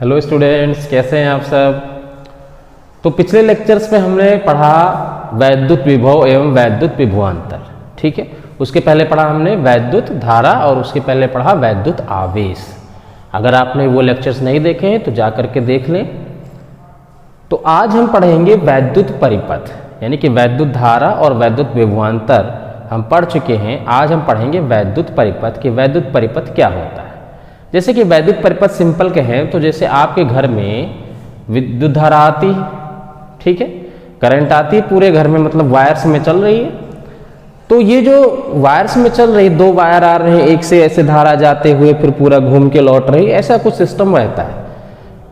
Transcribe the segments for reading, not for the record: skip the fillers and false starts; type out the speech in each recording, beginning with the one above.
Hello students, कैसे हैं आप सब। तो पिछले लेक्चर्स में हमने पढ़ा वैद्युत विभव एवं वैद्युत विभवांतर, ठीक है। उसके पहले पढ़ा हमने वैद्युत धारा और उसके पहले पढ़ा वैद्युत आवेश। अगर आपने वो लेक्चर्स नहीं देखे हैं तो जा करके देख लें। तो आज हम पढ़ेंगे वैद्युत परिपथ, यानी कि वैद्युत धारा और वैद्युत विभवांतर हम पढ़ चुके हैं। आज हम पढ़ेंगे वैद्युत परिपथ कि वैद्युत परिपथ क्या होता है। जैसे कि वैद्युत परिपथ सिंपल कहें तो जैसे आपके घर में विद्युत धारा आती है, ठीक है, करंट आती है पूरे घर में, मतलब वायर्स में चल रही है। तो ये जो वायर्स में चल रही, दो वायर आ रहे हैं, एक से ऐसे धारा जाते हुए फिर पूरा घूम के लौट रही, ऐसा कुछ सिस्टम रहता है।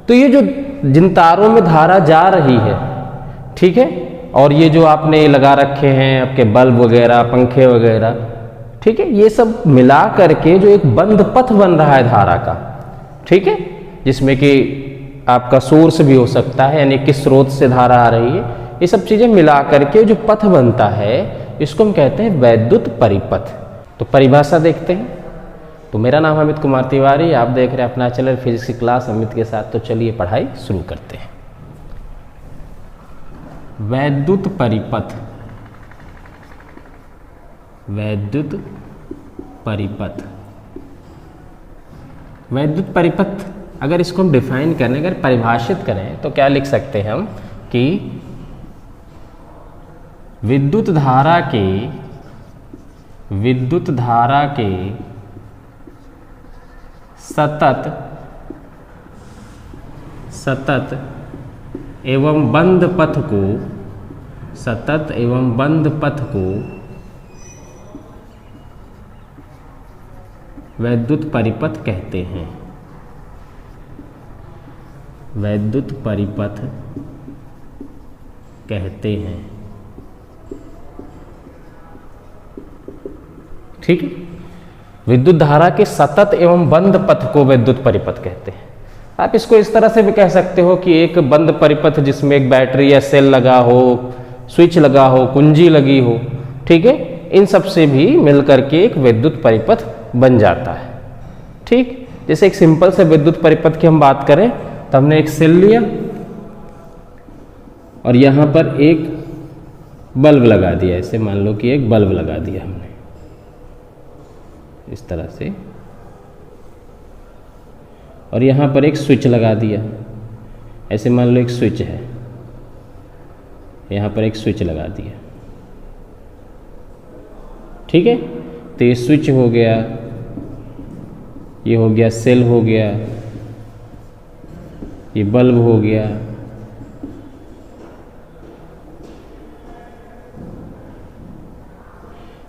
तो ये जो जिन तारों में धारा जा रही है, ठीक है, और ये जो आपने लगा रखे हैं आपके बल्ब वगैरह, पंखे वगैरह, ठीक है, ये सब मिला करके जो एक बंद पथ बन रहा है धारा का, ठीक है, जिसमें कि आपका सोर्स भी हो सकता है, यानी किस स्रोत से धारा आ रही है, ये सब चीजें मिला करके जो पथ बनता है इसको हम कहते हैं वैद्युत परिपथ। तो परिभाषा देखते हैं। तो मेरा नाम अमित कुमार तिवारी, आप देख रहे हैं अपना चैनल फिजिक्स की क्लास अमित के साथ। तो चलिए पढ़ाई शुरू करते हैं। वैद्युत परिपथ, वैद्युत परिपथ, वैद्युत परिपथ अगर इसको हम डिफाइन करें, अगर परिभाषित करें तो क्या लिख सकते हैं हम कि विद्युत धारा के सतत एवं बंद पथ को वैद्युत परिपथ कहते हैं। वैद्युत परिपथ कहते हैं, ठीक है। विद्युत धारा के सतत एवं बंद पथ को वैद्युत परिपथ कहते हैं। आप इसको इस तरह से भी कह सकते हो कि एक बंद परिपथ जिसमें एक बैटरी या सेल लगा हो, स्विच लगा हो, कुंजी लगी हो, ठीक है, इन सब से भी मिलकर के एक विद्युत परिपथ बन जाता है, ठीक। जैसे एक सिंपल से विद्युत परिपथ की हम बात करें तो हमने एक सेल लिया और यहां पर एक बल्ब लगा दिया, ऐसे मान लो कि एक बल्ब लगा दिया हमने इस तरह से, और यहां पर एक स्विच लगा दिया, ऐसे मान लो एक स्विच है, यहां पर एक स्विच लगा दिया, ठीक है। तो ये स्विच हो गया, ये हो गया सेल हो गया, ये बल्ब हो गया।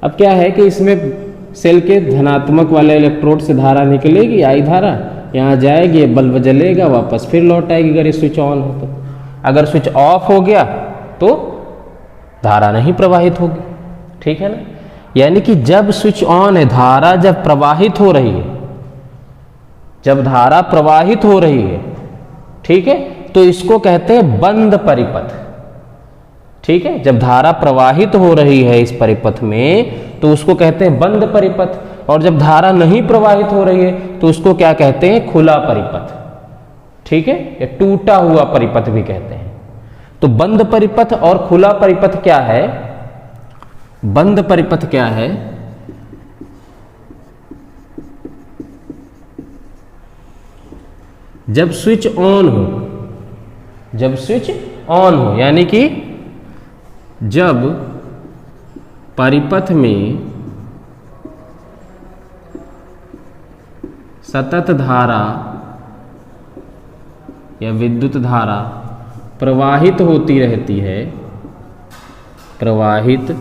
अब क्या है कि इसमें सेल के धनात्मक वाले इलेक्ट्रोड से धारा निकलेगी, आई धारा यहाँ जाएगी, ये बल्ब जलेगा, वापस फिर लौट आएगी अगर ये स्विच ऑन हो तो। अगर स्विच ऑफ हो गया तो धारा नहीं प्रवाहित होगी, ठीक है ना। यानी कि जब स्विच ऑन है, धारा जब प्रवाहित हो रही है, जब धारा प्रवाहित हो रही है, ठीक है, तो इसको कहते हैं बंद परिपथ, ठीक है। जब धारा प्रवाहित हो रही है इस परिपथ में तो उसको कहते हैं बंद परिपथ, और जब धारा नहीं प्रवाहित हो रही है तो उसको क्या कहते हैं, खुला परिपथ, ठीक है, या टूटा हुआ परिपथ भी कहते हैं। तो बंद परिपथ और खुला परिपथ क्या है। बंद परिपथ क्या है, जब स्विच ऑन हो, जब स्विच ऑन हो, यानी कि जब परिपथ में सतत धारा या विद्युत धारा प्रवाहित होती रहती है, प्रवाहित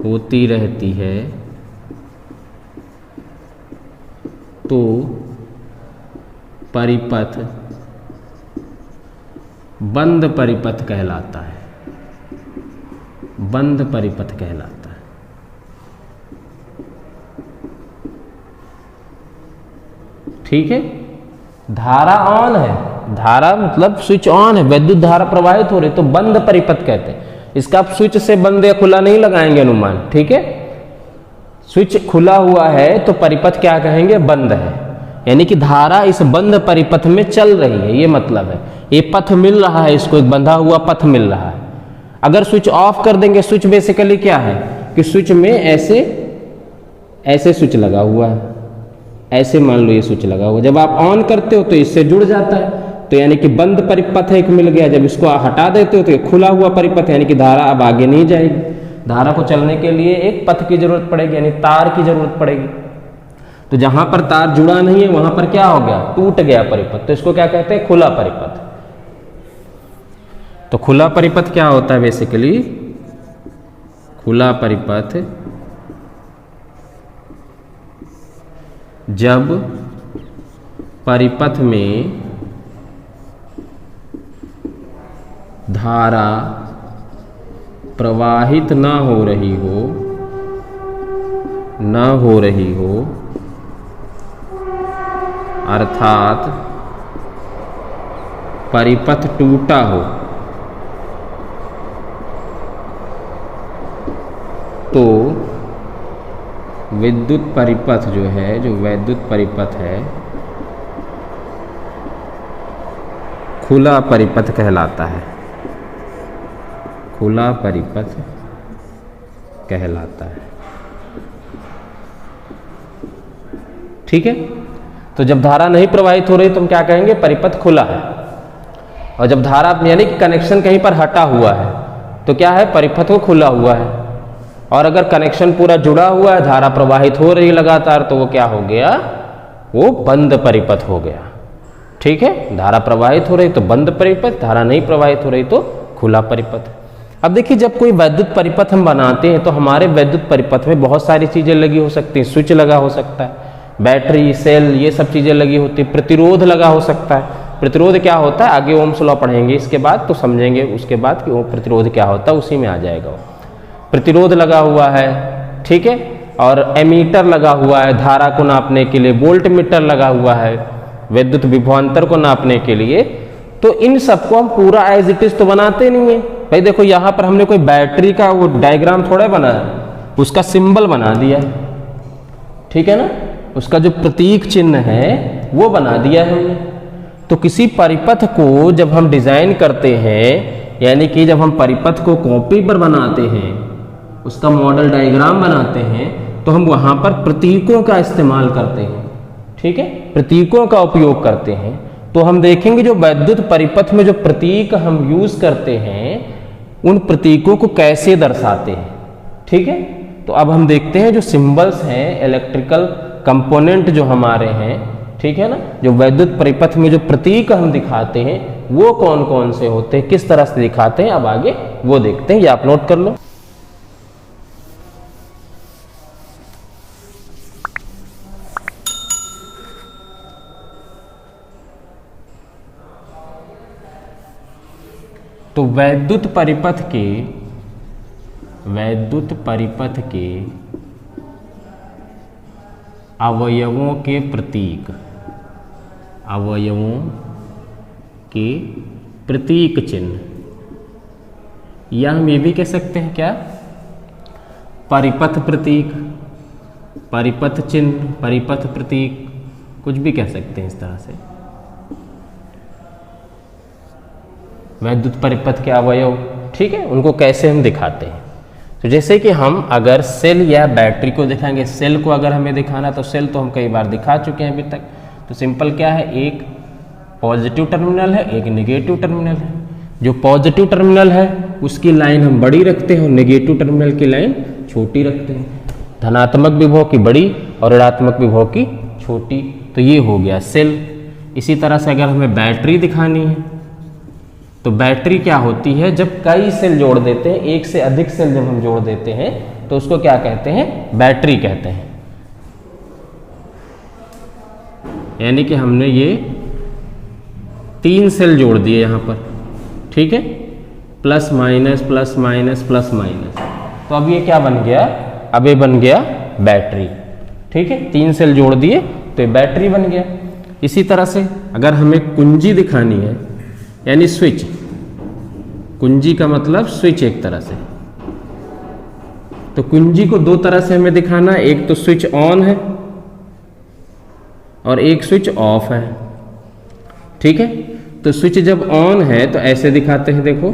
होती रहती है, तो परिपथ बंद परिपथ कहलाता है, बंद परिपथ कहलाता है, ठीक है। धारा ऑन है, धारा मतलब स्विच ऑन है, विद्युत धारा प्रवाहित हो रही, तो बंद परिपथ कहते हैं। इसका आप स्विच से बंद या खुला नहीं लगाएंगे अनुमान, ठीक है। स्विच खुला हुआ है तो परिपथ क्या कहेंगे, बंद है। यानी कि धारा इस बंद परिपथ में चल रही है, ये मतलब है। ये पथ मिल रहा है, इसको एक बंधा हुआ पथ मिल रहा है। अगर स्विच ऑफ कर देंगे, स्विच बेसिकली क्या है कि स्विच में ऐसे स्विच लगा हुआ है, ऐसे मान लो ये स्विच लगा हुआ है। जब आप ऑन करते हो तो इससे जुड़ जाता है, तो यानी कि बंद परिपथ एक मिल गया। जब इसको हटा देते हो तो ये खुला हुआ परिपथ, यानी कि धारा अब आगे नहीं जाएगी। धारा को चलने के लिए एक पथ की जरूरत पड़ेगी, यानी तार की जरूरत पड़ेगी। तो जहां पर तार जुड़ा नहीं है वहां पर क्या हो गया, टूट गया परिपथ, तो इसको क्या कहते हैं, खुला परिपथ। तो खुला परिपथ क्या होता है बेसिकली, खुला परिपथ जब परिपथ में धारा प्रवाहित ना हो रही हो, अर्थात परिपथ टूटा हो, तो विद्युत परिपथ जो वैद्युत परिपथ है, खुला परिपथ कहलाता है, खुला परिपथ कहलाता है। ठीक है, तो जब धारा नहीं प्रवाहित हो रही तो हम क्या कहेंगे, परिपथ खुला है। और जब धारा यानी कि कनेक्शन कहीं पर हटा हुआ है तो क्या है, परिपथ वो खुला हुआ है। और अगर कनेक्शन पूरा जुड़ा हुआ है, धारा प्रवाहित हो रही लगातार, तो वो क्या हो गया, वो बंद परिपथ हो गया। ठीक है, धारा प्रवाहित हो रही तो बंद परिपथ, धारा नहीं प्रवाहित हो रही तो खुला परिपथ। अब देखिए, जब कोई वैद्युत परिपथ हम बनाते हैं तो हमारे वैद्युत परिपथ में बहुत सारी चीजें लगी हो सकती हैं। स्विच लगा हो सकता है, बैटरी, सेल, ये सब चीजें लगी होती है। प्रतिरोध लगा हो सकता है। प्रतिरोध क्या होता है, आगे ओम्स लॉ पढ़ेंगे इसके बाद तो समझेंगे, उसके बाद कि वो प्रतिरोध क्या होता है, उसी में आ जाएगा वो। प्रतिरोध लगा हुआ है, ठीक है, और एमीटर लगा हुआ है धारा को नापने के लिए, वोल्ट मीटर लगा हुआ है विद्युत विभवांतर को नापने के लिए। तो इन सबको हम पूरा एज इट इज तो बनाते नहीं है भाई। देखो यहाँ पर हमने कोई बैटरी का वो डायग्राम थोड़ा बनाया, उसका सिंबल बना दिया, ठीक है ना, उसका जो प्रतीक चिन्ह है वो बना दिया है हमने। तो किसी परिपथ को जब हम डिजाइन करते हैं, यानी कि जब हम परिपथ को कॉपी पर बनाते हैं, उसका मॉडल डायग्राम बनाते हैं, तो हम वहां पर प्रतीकों का इस्तेमाल करते हैं। ठीक है, प्रतीकों का उपयोग करते हैं। तो हम देखेंगे जो वैद्युत परिपथ में जो प्रतीक हम यूज करते हैं, उन प्रतीकों को कैसे दर्शाते हैं। ठीक है, तो अब हम देखते हैं जो सिंबल्स हैं, इलेक्ट्रिकल कंपोनेंट जो हमारे हैं, ठीक है ना, जो वैद्युत परिपथ में जो प्रतीक हम दिखाते हैं वो कौन कौन से होते हैं, किस तरह से दिखाते हैं, अब आगे वो देखते हैं। ये आप नोट कर लो। तो वैद्युत परिपथ के अवयवों के प्रतीक, अवयवों के प्रतीक चिन्ह, या हम ये भी कह सकते हैं क्या, परिपथ प्रतीक, परिपथ चिन्ह, परिपथ प्रतीक, कुछ भी कह सकते हैं इस तरह से। वैद्युत परिपथ के अवयव, ठीक है, उनको कैसे हम दिखाते हैं। तो जैसे कि हम अगर सेल या बैटरी को दिखाएंगे, सेल को अगर हमें दिखाना, तो सेल तो हम कई बार दिखा चुके हैं अभी तक। तो सिंपल क्या है, एक पॉजिटिव टर्मिनल है, एक नेगेटिव टर्मिनल है। जो पॉजिटिव टर्मिनल है उसकी लाइन हम बड़ी रखते हैं और नेगेटिव टर्मिनल की लाइन छोटी रखते हैं। धनात्मक विभव की बड़ी और ऋणात्मक विभव की छोटी। तो ये हो गया सेल। इसी तरह से अगर हमें बैटरी दिखानी है, तो बैटरी क्या होती है, जब कई सेल जोड़ देते हैं, एक से अधिक सेल जब हम जोड़ देते हैं तो उसको क्या कहते हैं, बैटरी कहते हैं। यानी कि हमने ये 3 सेल जोड़ दिए यहां पर, ठीक है, plus minus plus minus plus minus. तो अब ये क्या बन गया, अब ये बन गया बैटरी। ठीक है, 3 सेल जोड़ दिए तो ये बैटरी बन गया। इसी तरह से अगर हमें कुंजी दिखानी है, यानी स्विच, कुंजी का मतलब स्विच एक तरह से, तो कुंजी को 2 तरह से हमें दिखाना है। एक तो स्विच ऑन है, और एक स्विच ऑफ है। ठीक है, तो स्विच जब ऑन है तो ऐसे दिखाते हैं, देखो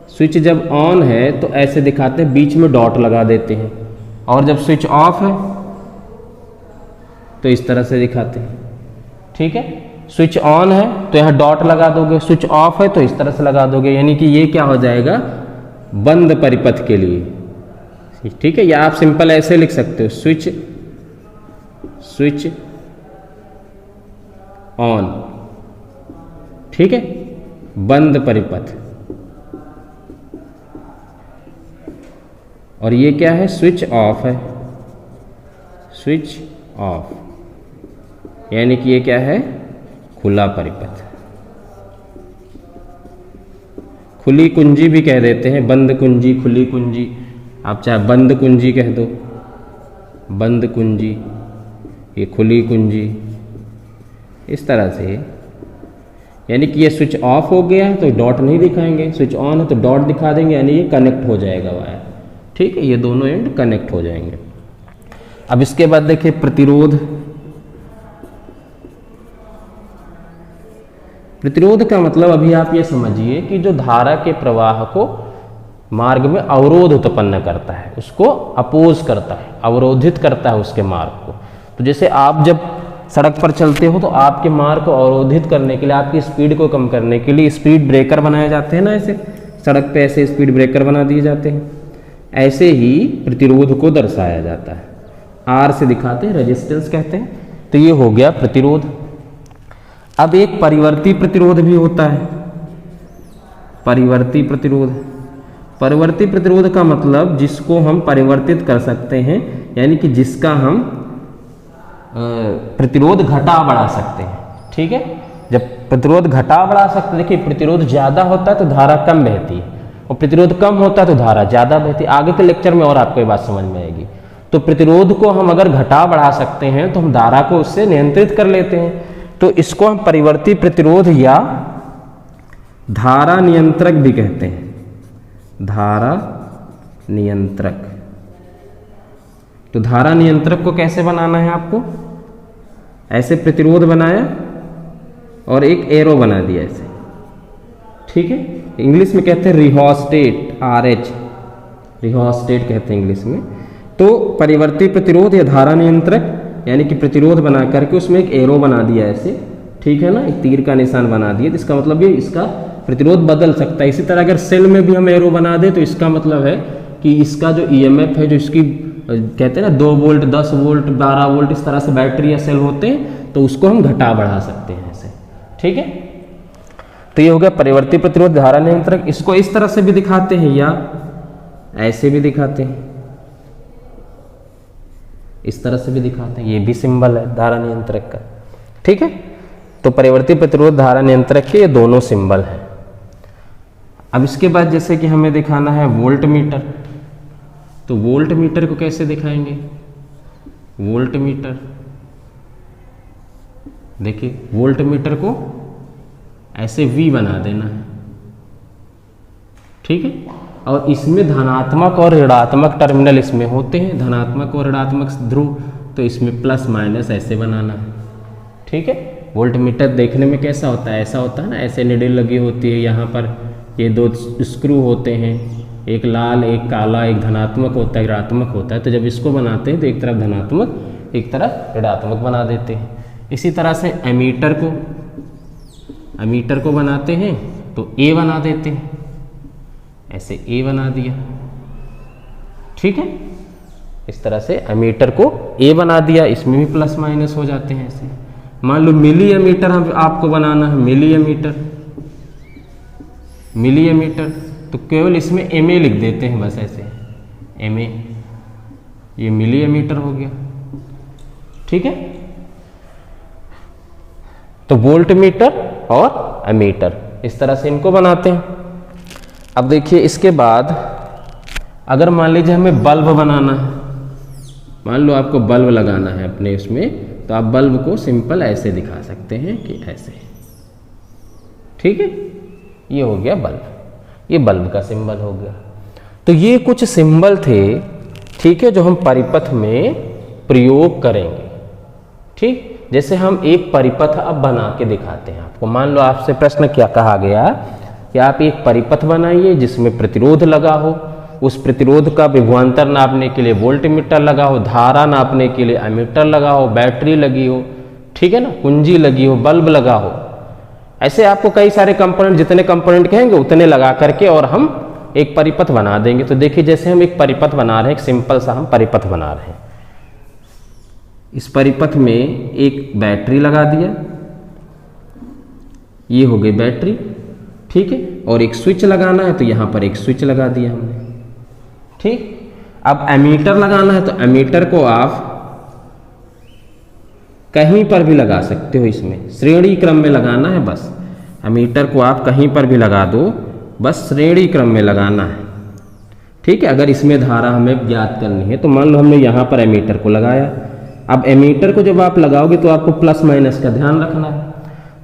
स्विच जब ऑन है तो ऐसे दिखाते हैं, बीच में डॉट लगा देते हैं, और जब स्विच ऑफ है तो इस तरह से दिखाते हैं। ठीक है, स्विच ऑन है तो यहाँ डॉट लगा दोगे, स्विच ऑफ है तो इस तरह से लगा दोगे, यानी कि ये क्या हो जाएगा, बंद परिपथ के लिए। ठीक है, या आप सिंपल ऐसे लिख सकते हो, स्विच ऑन। ठीक है, बंद परिपथ। और ये क्या है, स्विच ऑफ है, स्विच ऑफ, यानी कि ये क्या है, खुला परिपथ। खुली कुंजी भी कह देते हैं, बंद कुंजी, खुली कुंजी, आप चाहे बंद कुंजी कह दो, बंद कुंजी, ये खुली कुंजी, इस तरह से। यानी कि ये स्विच ऑफ हो गया है तो डॉट नहीं दिखाएंगे, स्विच ऑन है तो डॉट दिखा देंगे, यानी ये कनेक्ट हो जाएगा वायर। ठीक है, ये दोनों एंड कनेक्ट हो जाएंगे। अब इसके बाद देखिए प्रतिरोध। प्रतिरोध का मतलब अभी आप ये समझिए कि जो धारा के प्रवाह को मार्ग में अवरोध उत्पन्न करता है, उसको अपोज करता है, अवरोधित करता है उसके मार्ग को। तो जैसे आप जब सड़क पर चलते हो तो आपके मार्ग को अवरोधित करने के लिए, आपकी स्पीड को कम करने के लिए स्पीड ब्रेकर बनाए जाते हैं ना, ऐसे सड़क पे ऐसे स्पीड ब्रेकर बना दिए जाते हैं। ऐसे ही प्रतिरोध को दर्शाया जाता है, आर से दिखाते हैं, रेजिस्टेंस कहते हैं। तो ये हो गया प्रतिरोध। अब एक परिवर्ती प्रतिरोध भी होता है, परिवर्ती प्रतिरोध। परिवर्ती प्रतिरोध का मतलब जिसको हम परिवर्तित कर सकते हैं, यानी कि जिसका हम प्रतिरोध घटा बढ़ा सकते हैं। ठीक है, जब प्रतिरोध घटा बढ़ा सकते हैं, देखिए प्रतिरोध ज़्यादा होता है तो धारा कम बहती है, और प्रतिरोध कम होता है तो धारा ज़्यादा बहती है। आगे के लेक्चर में और आपको ये बात समझ में आएगी। तो प्रतिरोध को हम अगर घटा बढ़ा सकते हैं तो हम धारा को उससे नियंत्रित कर लेते हैं। तो इसको हम परिवर्ती प्रतिरोध या धारा नियंत्रक भी कहते हैं, धारा नियंत्रक। तो धारा नियंत्रक को कैसे बनाना है आपको, ऐसे प्रतिरोध बनाया और एक एरो बना दिया ऐसे। ठीक है, इंग्लिश में कहते हैं रिहोस्टेट, RH, रिहोस्टेट कहते हैं इंग्लिश में। तो परिवर्ती प्रतिरोध या धारा नियंत्रक, यानी कि प्रतिरोध बना करके उसमें एक एरो बना दिया ऐसे, ठीक है ना, एक तीर का निशान बना दिया, इसका मतलब ये इसका प्रतिरोध बदल सकता है। इसी तरह अगर सेल में भी हम एरो बना दें तो इसका मतलब है कि इसका जो EMF है, जो इसकी कहते हैं ना 2 वोल्ट, 10 वोल्ट, 12 वोल्ट, इस तरह से बैटरी या सेल होते हैं, तो उसको हम घटा बढ़ा सकते हैं ऐसे। ठीक है, तो ये हो गया परिवर्ती प्रतिरोध, धारा नियंत्रक। इसको इस तरह से भी दिखाते हैं या ऐसे भी दिखाते हैं, इस तरह से भी दिखाते हैं, ये भी सिंबल है धारा नियंत्रक का। ठीक है, तो परिवर्ती प्रतिरोध, धारा नियंत्रक के ये दोनों सिंबल हैं। अब इसके बाद जैसे कि हमें दिखाना है वोल्ट मीटर, तो वोल्ट मीटर को कैसे दिखाएंगे, वोल्ट मीटर। देखिए वोल्ट मीटर को ऐसे V बना देना है। ठीक है, और इसमें धनात्मक और ऋणात्मक टर्मिनल इसमें होते हैं, धनात्मक और ऋणात्मक ध्रुव, तो इसमें प्लस माइनस ऐसे बनाना है। ठीक है, वोल्ट मीटर देखने में कैसा होता है, ऐसा होता है ना, ऐसे निडल लगी होती है, यहाँ पर ये 2 स्क्रू होते हैं, एक लाल एक काला, एक धनात्मक होता है, ऋणात्मक होता है। तो जब इसको बनाते हैं तो एक तरफ धनात्मक एक तरफ ऋणात्मक बना देते हैं। इसी तरह से एमीटर को बनाते हैं तो A बना देते हैं, ऐसे A बना दिया। ठीक है, इस तरह से एमीटर को A बना दिया, इसमें भी प्लस माइनस हो जाते हैं ऐसे। मान लो मिली एमीटर हम आपको बनाना है, मिली एमीटर, तो केवल इसमें MA लिख देते हैं बस ऐसे, MA, ये मिली एमीटर हो गया। ठीक है, तो वोल्ट मीटर और एमीटर इस तरह से इनको बनाते हैं। अब देखिए इसके बाद अगर मान लीजिए हमें बल्ब बनाना है, मान लो आपको बल्ब लगाना है अपने उसमें, तो आप बल्ब को सिंपल ऐसे दिखा सकते हैं कि ऐसे। ठीक है, ये हो गया बल्ब, ये बल्ब का सिंबल हो गया। तो ये कुछ सिंबल थे, ठीक है, जो हम परिपथ में प्रयोग करेंगे। ठीक, जैसे हम एक परिपथ अब बना के दिखाते हैं आपको। मान लो आपसे प्रश्न क्या कहा गया कि आप एक परिपथ बनाइए जिसमें प्रतिरोध लगा हो, उस प्रतिरोध का विभवांतर नापने के लिए वोल्टमीटर लगा हो, धारा नापने के लिए एमीटर लगा हो, बैटरी लगी हो, ठीक है ना, कुंजी लगी हो, बल्ब लगा हो। ऐसे आपको कई सारे कंपोनेंट, जितने कंपोनेंट कहेंगे उतने लगा करके और हम एक परिपथ बना देंगे। तो देखिए जैसे हम एक परिपथ बना रहे हैं, एक सिंपल सा हम परिपथ बना रहे हैं। इस परिपथ में एक बैटरी लगा दिया, ये हो गई बैटरी, ठीक है, और एक स्विच लगाना है तो यहां पर एक स्विच लगा दिया हमने, ठीक। अब एमीटर लगाना है तो एमीटर को आप कहीं पर भी लगा सकते हो, इसमें श्रेणी क्रम में लगाना है बस। एमीटर को आप कहीं पर भी लगा दो, बस श्रेणी क्रम में लगाना है, ठीक है। अगर इसमें धारा हमें ज्ञात करनी है तो मान लो हमने यहाँ पर एमीटर को लगाया। अब एमीटर को जब आप लगाओगे तो आपको प्लस माइनस का ध्यान रखना है।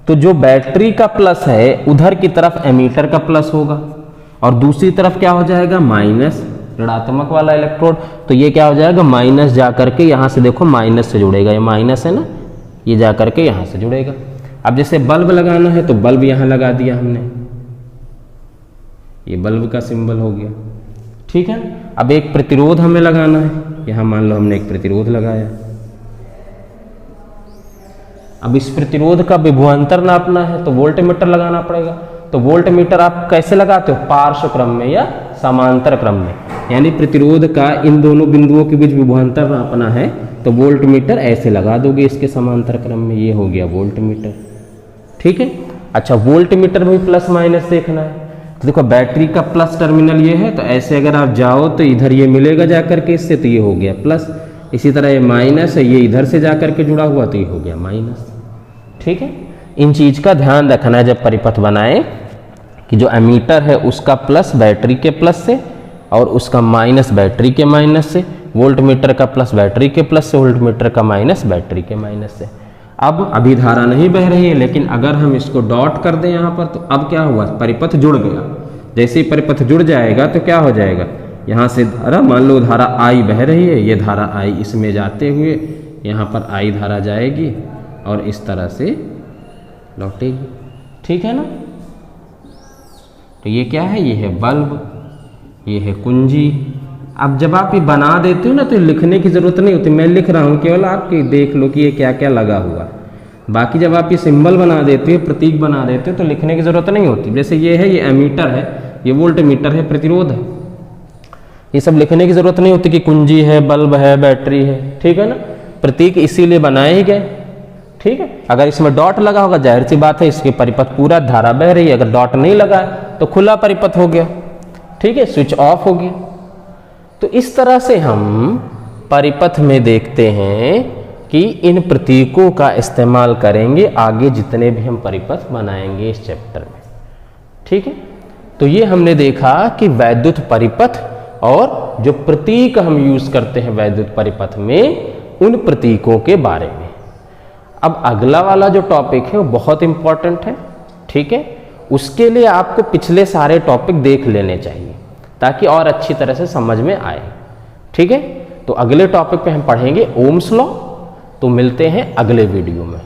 तो जो बैटरी का प्लस है उधर की तरफ एमीटर का प्लस होगा और दूसरी तरफ क्या हो जाएगा, माइनस, ऋणात्मक वाला इलेक्ट्रोड। तो ये क्या हो जाएगा, माइनस जा करके यहाँ से देखो माइनस से जुड़ेगा, ये माइनस है ना, ये जा करके यहाँ से जुड़ेगा। अब जैसे बल्ब लगाना है तो बल्ब यहाँ लगा दिया हमने, ये बल्ब का सिंबल हो गया, ठीक है। अब एक प्रतिरोध हमें लगाना है, यहाँ मान लो हमने एक प्रतिरोध लगाया। अब इस प्रतिरोध का विभवांतर नापना है तो वोल्टमीटर लगाना पड़ेगा। तो वोल्टमीटर आप कैसे लगाते हो, पार्श्व क्रम में या समांतर क्रम में, यानी प्रतिरोध का इन दोनों बिंदुओं के बीच विभवांतर नापना है तो वोल्टमीटर ऐसे लगा दोगे इसके समांतर क्रम में, ये हो गया वोल्टमीटर, ठीक है। अच्छा, वोल्टमीटर में भी प्लस माइनस देखना है। तो देखो बैटरी का प्लस टर्मिनल ये है, तो ऐसे अगर आप जाओ तो इधर ये मिलेगा जाकर के इससे, तो ये हो गया प्लस। इसी तरह ये माइनस है, ये इधर से जाकर के जुड़ा हुआ तो ये हो गया माइनस, ठीक है। इन चीज का ध्यान रखना है जब परिपथ बनाए कि जो एमीटर है उसका प्लस बैटरी के प्लस से और उसका माइनस बैटरी के माइनस से, वोल्टमीटर का प्लस बैटरी के प्लस से, वोल्टमीटर का माइनस बैटरी के माइनस से। अब अभी धारा नहीं बह रही है, लेकिन अगर हम इसको डॉट कर दें यहाँ पर तो अब क्या हुआ, परिपथ जुड़ गया। जैसे ही परिपथ जुड़ जाएगा तो क्या हो जाएगा, यहाँ से धारा, मान लो धारा आई बह रही है, ये धारा आई इसमें जाते हुए यहाँ पर आई धारा जाएगी और इस तरह से लौटेगी, ठीक है ना। तो ये क्या है, ये है बल्ब, ये है कुंजी। अब जब आप ये बना देते हो ना तो लिखने की जरूरत नहीं होती, मैं लिख रहा हूँ केवल आप देख लो कि ये क्या क्या लगा हुआ। बाकी जब आप ये सिंबल बना देते हो, प्रतीक बना देते हो तो लिखने की जरूरत नहीं होती। जैसे ये है, ये एमीटर है, ये वोल्टमीटर है, प्रतिरोध है, ये सब लिखने की जरूरत नहीं होती कि कुंजी है, बल्ब है, बैटरी है, ठीक है ना। प्रतीक इसीलिए बनाए ही गए, ठीक है। अगर इसमें डॉट लगा होगा जाहिर सी बात है इसके परिपथ पूरा धारा बह रही है, अगर डॉट नहीं लगा तो खुला परिपथ हो गया, ठीक है, स्विच ऑफ हो गया। तो इस तरह से हम परिपथ में देखते हैं कि इन प्रतीकों का इस्तेमाल करेंगे आगे जितने भी हम परिपथ बनाएंगे इस चैप्टर में, ठीक है। तो ये हमने देखा कि वैद्युत परिपथ और जो प्रतीक हम यूज करते हैं वैद्युत परिपथ में, उन प्रतीकों के बारे में। अब अगला वाला जो टॉपिक है वो बहुत इंपॉर्टेंट है, ठीक है। उसके लिए आपको पिछले सारे टॉपिक देख लेने चाहिए ताकि और अच्छी तरह से समझ में आए, ठीक है। तो अगले टॉपिक पे हम पढ़ेंगे ओम्स लॉ। तो मिलते हैं अगले वीडियो में।